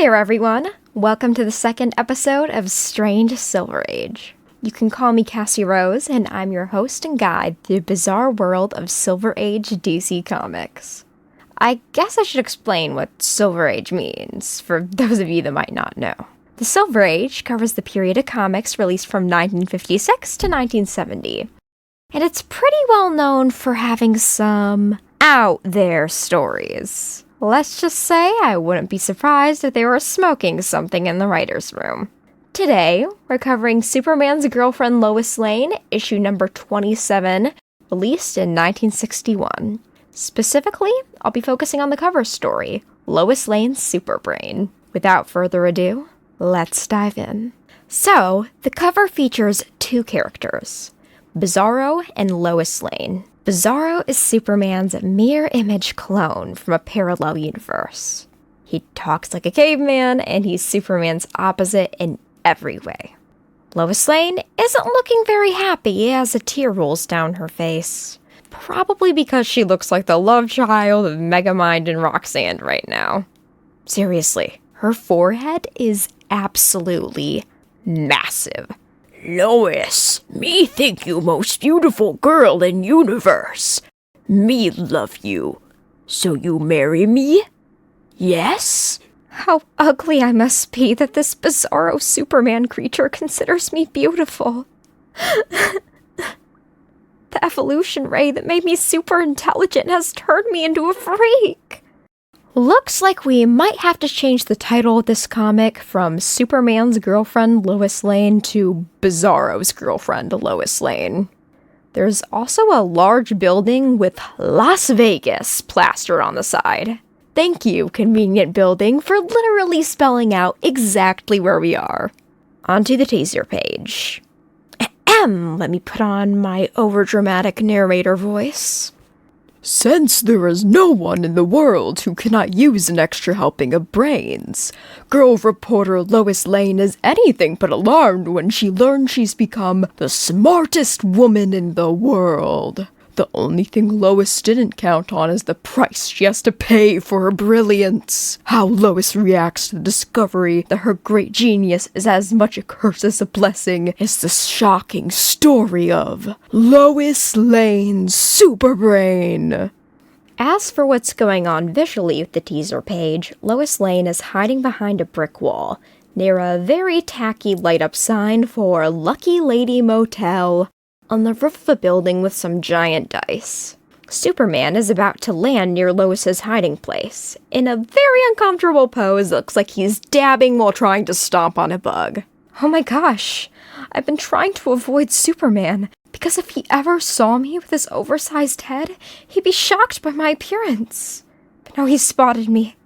there, everyone! Welcome to the second episode of Strange Silver Age. You can call me Cassie Rose, and I'm your host and guide through the bizarre world of Silver Age DC Comics. I guess I should explain what Silver Age means, for those of you that might not know. The Silver Age covers the period of comics released from 1956 to 1970, and it's pretty well known for having some out-there stories. Let's just say I wouldn't be surprised if they were smoking something in the writer's room. Today, we're covering Superman's Girlfriend Lois Lane, issue number 27, released in 1961. Specifically, I'll be focusing on the cover story, Lois Lane's Superbrain. Without further ado, let's dive in. So, the cover features two characters, Bizarro and Lois Lane. Bizarro is Superman's mirror image clone from a parallel universe. He talks like a caveman, and he's Superman's opposite in every way. Lois Lane isn't looking very happy as a tear rolls down her face. Probably because she looks like the love child of Megamind and Roxanne right now. Seriously, her forehead is absolutely massive. Lois, me think you most beautiful girl in universe. Me love you. So you marry me? Yes? How ugly I must be that this bizarro Superman creature considers me beautiful. The evolution ray that made me super intelligent has turned me into a freak. Looks like we might have to change the title of this comic from Superman's Girlfriend Lois Lane to Bizarro's Girlfriend Lois Lane. There's also a large building with Las Vegas plastered on the side. Thank you, convenient building, for literally spelling out exactly where we are. Onto the teaser page. Let me put on my overdramatic narrator voice. Since there is no one in the world who cannot use an extra helping of brains, girl reporter Lois Lane is anything but alarmed when she learns she's become the smartest woman in the world. The only thing Lois didn't count on is the price she has to pay for her brilliance. How Lois reacts to the discovery that her great genius is as much a curse as a blessing is the shocking story of Lois Lane's Superbrain. As for what's going on visually with the teaser page, Lois Lane is hiding behind a brick wall near a very tacky light-up sign for Lucky Lady Motel on the roof of a building with some giant dice. Superman is about to land near Lois's hiding place. In a very uncomfortable pose, looks like he's dabbing while trying to stomp on a bug. Oh my gosh, I've been trying to avoid Superman, because if he ever saw me with his oversized head, he'd be shocked by my appearance. But now he's spotted me.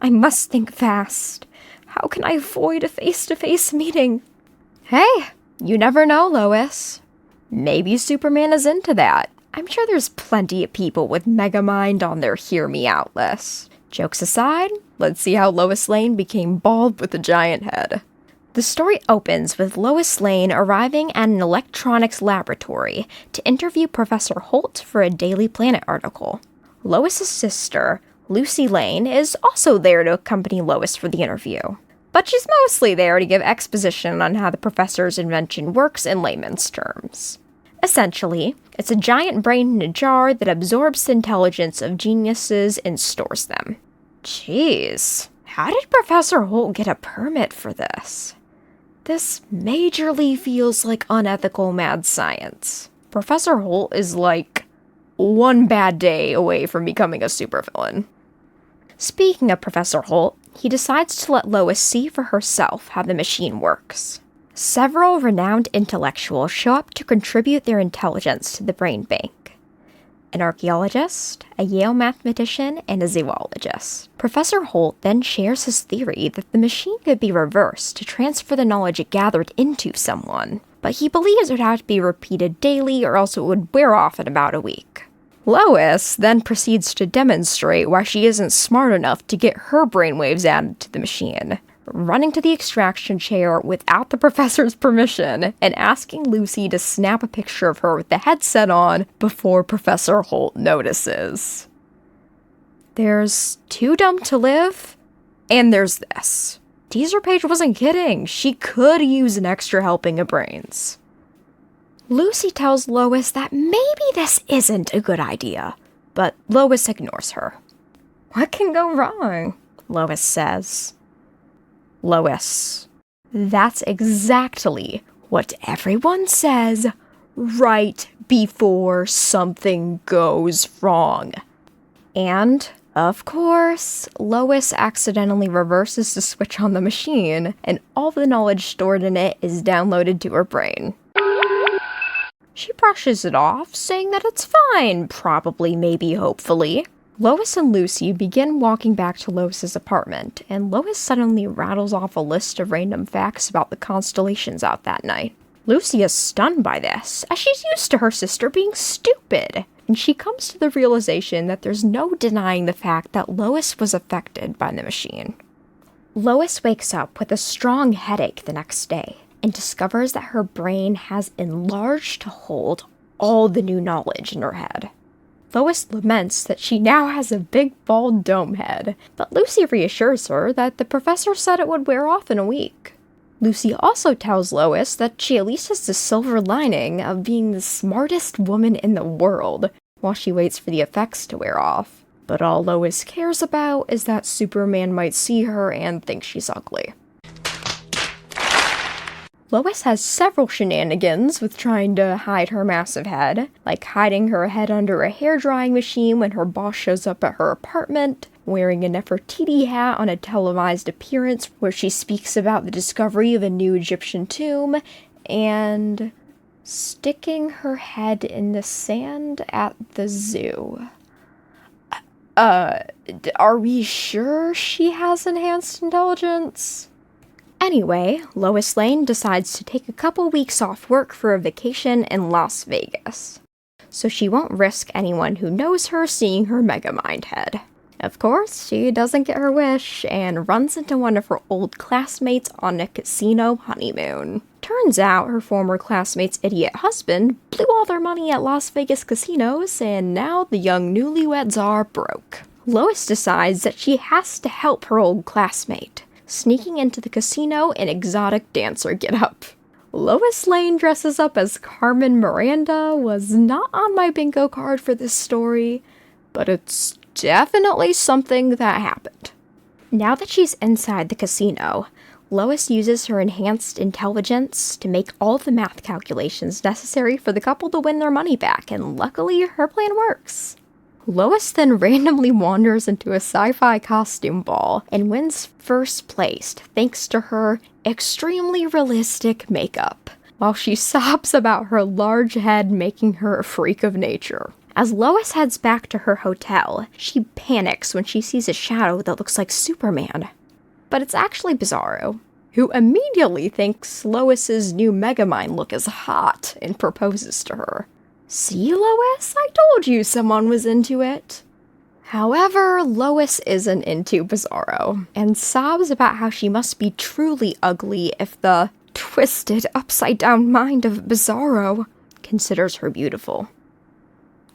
I must think fast. How can I avoid a face-to-face meeting? Hey, you never know, Lois. Maybe Superman is into that. I'm sure there's plenty of people with Megamind on their Hear Me Out list. Jokes aside, let's see how Lois Lane became bald with a giant head. The story opens with Lois Lane arriving at an electronics laboratory to interview Professor Holt for a Daily Planet article. Lois's sister, Lucy Lane, is also there to accompany Lois for the interview. But she's mostly there to give exposition on how the professor's invention works in layman's terms. Essentially, it's a giant brain in a jar that absorbs the intelligence of geniuses and stores them. Jeez, how did Professor Holt get a permit for this? This majorly feels like unethical mad science. Professor Holt is like one bad day away from becoming a supervillain. Speaking of Professor Holt, he decides to let Lois see for herself how the machine works. Several renowned intellectuals show up to contribute their intelligence to the brain bank. An archaeologist, a Yale mathematician, and a zoologist. Professor Holt then shares his theory that the machine could be reversed to transfer the knowledge it gathered into someone, but he believes it would have to be repeated daily or else it would wear off in about a week. Lois then proceeds to demonstrate why she isn't smart enough to get her brainwaves added to the machine, running to the extraction chair without the professor's permission and asking Lucy to snap a picture of her with the headset on before Professor Holt notices. There's Too Dumb to Live And there's this. Teaser Page wasn't kidding. She could use an extra helping of brains. Lucy tells Lois that maybe this isn't a good idea, but Lois ignores her. What can go wrong? Lois says. Lois, that's exactly what everyone says right before something goes wrong. And, of course, Lois accidentally reverses the switch on the machine, and all the knowledge stored in it is downloaded to her brain. She brushes it off, saying that it's fine, probably, maybe, hopefully. Lois and Lucy begin walking back to Lois's apartment, and Lois suddenly rattles off a list of random facts about the constellations out that night. Lucy is stunned by this, as she's used to her sister being stupid, and she comes to the realization that there's no denying the fact that Lois was affected by the machine. Lois wakes up with a strong headache the next day, and discovers that her brain has enlarged to hold all the new knowledge in her head. Lois laments that she now has a big bald dome head, but Lucy reassures her that the professor said it would wear off in a week. Lucy also tells Lois that she at least has the silver lining of being the smartest woman in the world, while she waits for the effects to wear off. But all Lois cares about is that Superman might see her and think she's ugly. Lois has several shenanigans with trying to hide her massive head, like hiding her head under a hair-drying machine when her boss shows up at her apartment, wearing a Nefertiti hat on a televised appearance where she speaks about the discovery of a new Egyptian tomb, and sticking her head in the sand at the zoo. Are we sure she has enhanced intelligence? Anyway, Lois Lane decides to take a couple weeks off work for a vacation in Las Vegas, so she won't risk anyone who knows her seeing her Megamind head. Of course, she doesn't get her wish, and runs into one of her old classmates on a casino honeymoon. Turns out her former classmate's idiot husband blew all their money at Las Vegas casinos, and now the young newlyweds are broke. Lois decides that she has to help her old classmate, sneaking into the casino in exotic dancer getup. Lois Lane dresses up as Carmen Miranda was not on my bingo card for this story, but it's definitely something that happened. Now that she's inside the casino, Lois uses her enhanced intelligence to make all the math calculations necessary for the couple to win their money back, and luckily her plan works. Lois then randomly wanders into a sci-fi costume ball and wins first place thanks to her extremely realistic makeup, while she sobs about her large head making her a freak of nature. As Lois heads back to her hotel, she panics when she sees a shadow that looks like Superman. But it's actually Bizarro, who immediately thinks Lois's new Megamind look is hot and proposes to her. See, Lois? I told you someone was into it. However, Lois isn't into Bizarro, and sobs about how she must be truly ugly if the twisted, upside-down mind of Bizarro considers her beautiful.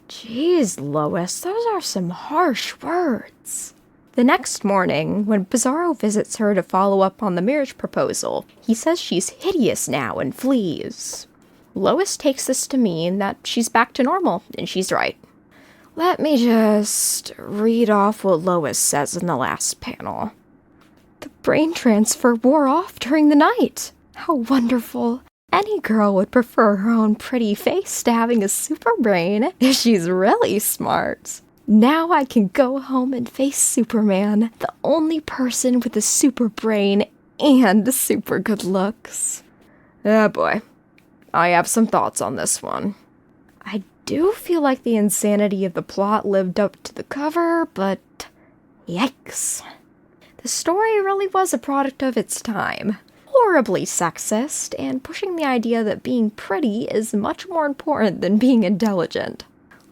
Jeez, Lois, those are some harsh words. The next morning, when Bizarro visits her to follow up on the marriage proposal, he says she's hideous now and flees. Lois takes this to mean that she's back to normal, and she's right. Let me just read off what Lois says in the last panel. The brain transfer wore off during the night. How wonderful. Any girl would prefer her own pretty face to having a super brain if she's really smart. Now I can go home and face Superman, the only person with a super brain and super good looks. Oh boy. I have some thoughts on this one. I do feel like the insanity of the plot lived up to the cover, but yikes. The story really was a product of its time. Horribly sexist, and pushing the idea that being pretty is much more important than being intelligent.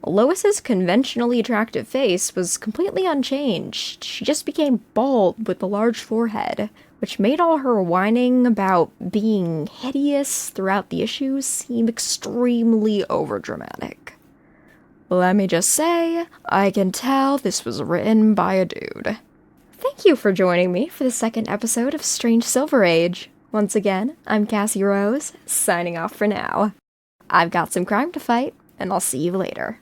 Lois's conventionally attractive face was completely unchanged. She just became bald with a large forehead, which made all her whining about being hideous throughout the issues seem extremely overdramatic. Let me just say, I can tell this was written by a dude. thank you for joining me for the second episode of Strange Silver Age. Once again, I'm Cassie Rose, signing off for now. I've got some crime to fight, and I'll see you later.